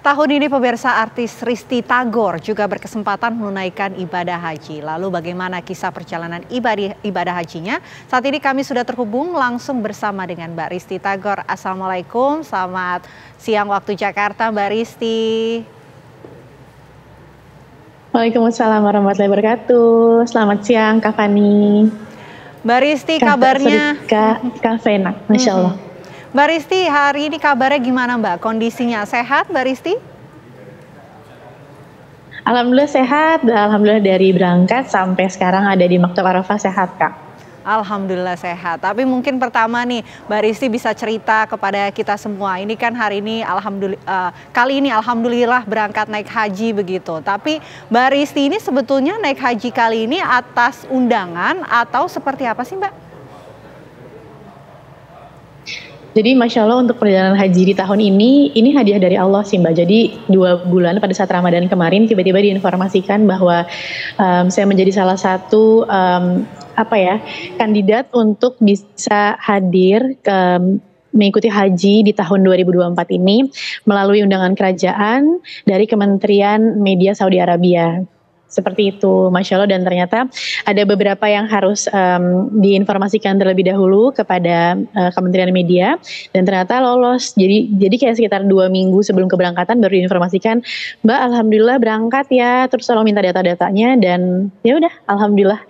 Tahun ini pemirsa, artis Risty Tagor juga berkesempatan menunaikan ibadah haji. Lalu bagaimana kisah perjalanan ibadah hajinya? Saat ini kami sudah terhubung langsung bersama dengan Mbak Risty Tagor. Assalamualaikum, selamat siang waktu Jakarta Mbak Risty. Waalaikumsalam warahmatullahi wabarakatuh. Selamat siang Kak Fani. Mbak Risty, kabarnya? Kak Vena, Masya Allah. Mbak Risty, hari ini kabarnya gimana Mbak? Kondisinya sehat Mbak Risty? Alhamdulillah sehat, alhamdulillah dari berangkat sampai sekarang ada di Maktab Arafah sehat Kak. Alhamdulillah sehat. Tapi mungkin pertama nih Mbak Risty bisa cerita kepada kita semua. Ini kan hari ini kali ini alhamdulillah berangkat naik haji begitu. Tapi Mbak Risty ini sebetulnya naik haji kali ini atas undangan atau seperti apa sih Mbak? Jadi Masya Allah untuk perjalanan haji di tahun ini hadiah dari Allah sih Mbak. Jadi 2 bulan pada saat Ramadan kemarin tiba-tiba diinformasikan bahwa saya menjadi salah satu kandidat untuk bisa hadir mengikuti haji di tahun 2024 ini melalui undangan kerajaan dari Kementerian Media Saudi Arabia. Seperti itu, Masya Allah, dan ternyata ada beberapa yang harus diinformasikan terlebih dahulu kepada Kementerian Media dan ternyata lolos. Jadi kayak sekitar 2 minggu sebelum keberangkatan baru diinformasikan, Mbak Alhamdulillah berangkat ya, terus tolong minta data-datanya dan ya udah, Alhamdulillah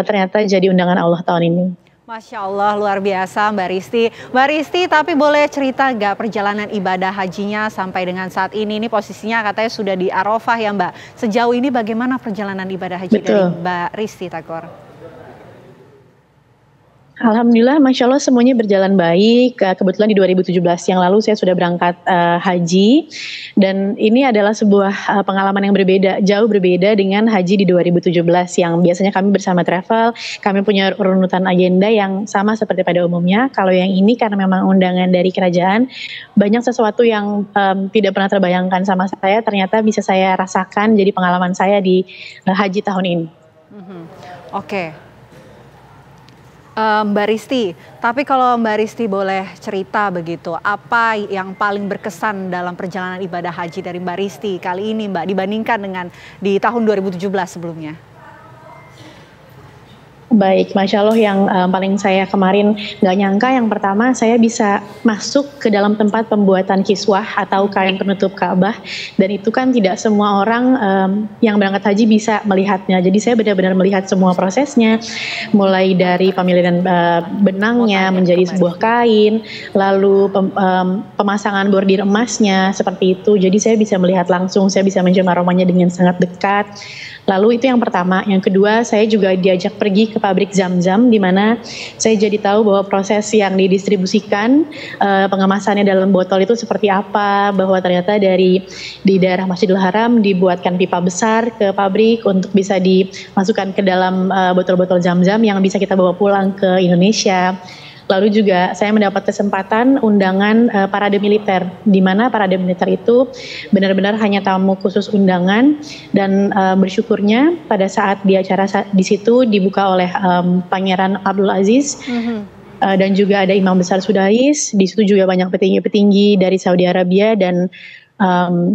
ternyata jadi undangan Allah tahun ini. Masya Allah, luar biasa Mbak Risty. Mbak Risty, tapi boleh cerita nggak perjalanan ibadah hajinya sampai dengan saat ini? Ini posisinya katanya sudah di Arafah ya Mbak. Sejauh ini bagaimana perjalanan ibadah haji dari Mbak Risty Tagor? Alhamdulillah, Masya Allah semuanya berjalan baik. Kebetulan di 2017 yang lalu saya sudah berangkat haji. Dan ini adalah sebuah pengalaman yang berbeda, jauh berbeda dengan haji di 2017 yang biasanya kami bersama travel, kami punya runutan agenda yang sama seperti pada umumnya. Kalau yang ini karena memang undangan dari kerajaan, banyak sesuatu yang tidak pernah terbayangkan sama saya, ternyata bisa saya rasakan jadi pengalaman saya di haji tahun ini. Oke. Mbak Risty, tapi kalau Mbak Risty boleh cerita begitu, apa yang paling berkesan dalam perjalanan ibadah haji dari Mbak Risty kali ini Mbak dibandingkan dengan di tahun 2017 sebelumnya? Baik, Masya Allah yang paling saya kemarin nggak nyangka, yang pertama saya bisa masuk ke dalam tempat pembuatan kiswah atau kain penutup Ka'bah, dan itu kan tidak semua orang yang berangkat haji bisa melihatnya. Jadi saya benar-benar melihat semua prosesnya, mulai dari pemilihan benangnya menjadi sebuah kain, lalu pemasangan bordir emasnya seperti itu. Jadi saya bisa melihat langsung, saya bisa mencium aromanya dengan sangat dekat. Lalu itu yang pertama. Yang kedua, saya juga diajak pergi ke pabrik Zam-Zam, di mana saya jadi tahu bahwa proses yang didistribusikan, pengemasannya dalam botol itu seperti apa, bahwa ternyata di daerah Masjidil Haram dibuatkan pipa besar ke pabrik untuk bisa dimasukkan ke dalam botol-botol Zam-Zam yang bisa kita bawa pulang ke Indonesia. Lalu juga saya mendapat kesempatan undangan parade militer, di mana parade militer itu benar-benar hanya tamu khusus undangan, dan bersyukurnya pada saat di acara di situ dibuka oleh Pangeran Abdul Aziz dan juga ada Imam Besar Sudais. Di situ juga banyak petinggi-petinggi dari Saudi Arabia dan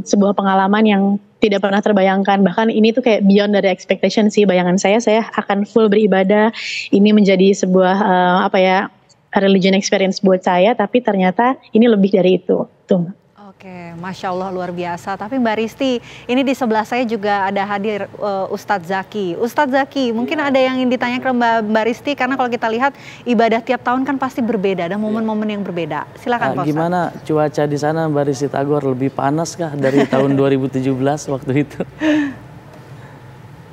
sebuah pengalaman yang tidak pernah terbayangkan. Bahkan ini tuh kayak beyond dari expectation sih, bayangan saya akan full beribadah. Ini menjadi sebuah religion experience buat saya, tapi ternyata ini lebih dari itu. Tuh. Oke, Masya Allah luar biasa. Tapi Mbak Risty, ini di sebelah saya juga ada hadir Ustadz Zaki. Ustadz Zaki, mungkin ada yang ingin ditanya ke Mbak Risty, karena kalau kita lihat ibadah tiap tahun kan pasti berbeda, ada momen-momen yang berbeda. Silakan Pak Ustadz. Gimana cuaca di sana Mbak Risty Tagor, lebih panas kah dari tahun 2017 waktu itu?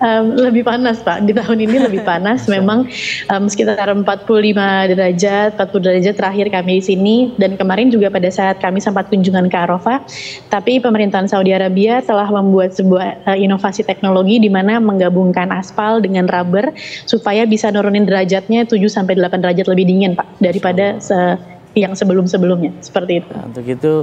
Lebih panas Pak, di tahun ini lebih panas. Memang sekitar 45 derajat, 40 derajat terakhir kami di sini. Dan kemarin juga pada saat kami sempat kunjungan ke Arafah, tapi pemerintahan Saudi Arabia telah membuat sebuah inovasi teknologi di mana menggabungkan aspal dengan rubber supaya bisa nurunin derajatnya 7-8 derajat lebih dingin Pak daripada yang sebelum-sebelumnya, seperti itu. Nah, untuk itu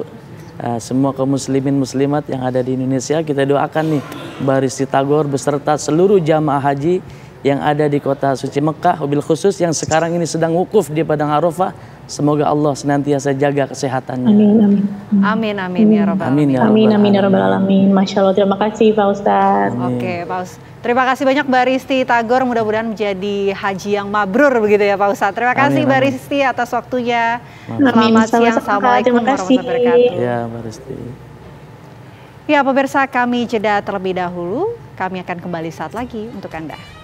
semua kaum muslimin muslimat yang ada di Indonesia, kita doakan nih Mbak Risty Tagor beserta seluruh jamaah haji yang ada di kota suci Mekah, wabil khusus yang sekarang ini sedang wukuf di Padang Arafah. Semoga Allah senantiasa jaga kesehatannya. Amin, amin. Amin, amin ya Rabbal Amin Alamin. ya Amin, Rabbal amin ya Rabbal Alamin. Masya Allah, terima kasih Pak Ustadz. Oke, Pak Ustadz. Terima kasih banyak Mbak Risti Tagor, mudah-mudahan menjadi haji yang mabrur begitu ya Pak Ustadz. Terima kasih Amin, Mbak amin. Risti atas waktunya. Amin. Selamat siang, Sama-sama, Assalamualaikum terima kasih. warahmatullahi wabarakatuh. Ya, Mbak Risti. Ya pemirsa, kami jeda terlebih dahulu. Kami akan kembali saat lagi untuk Anda.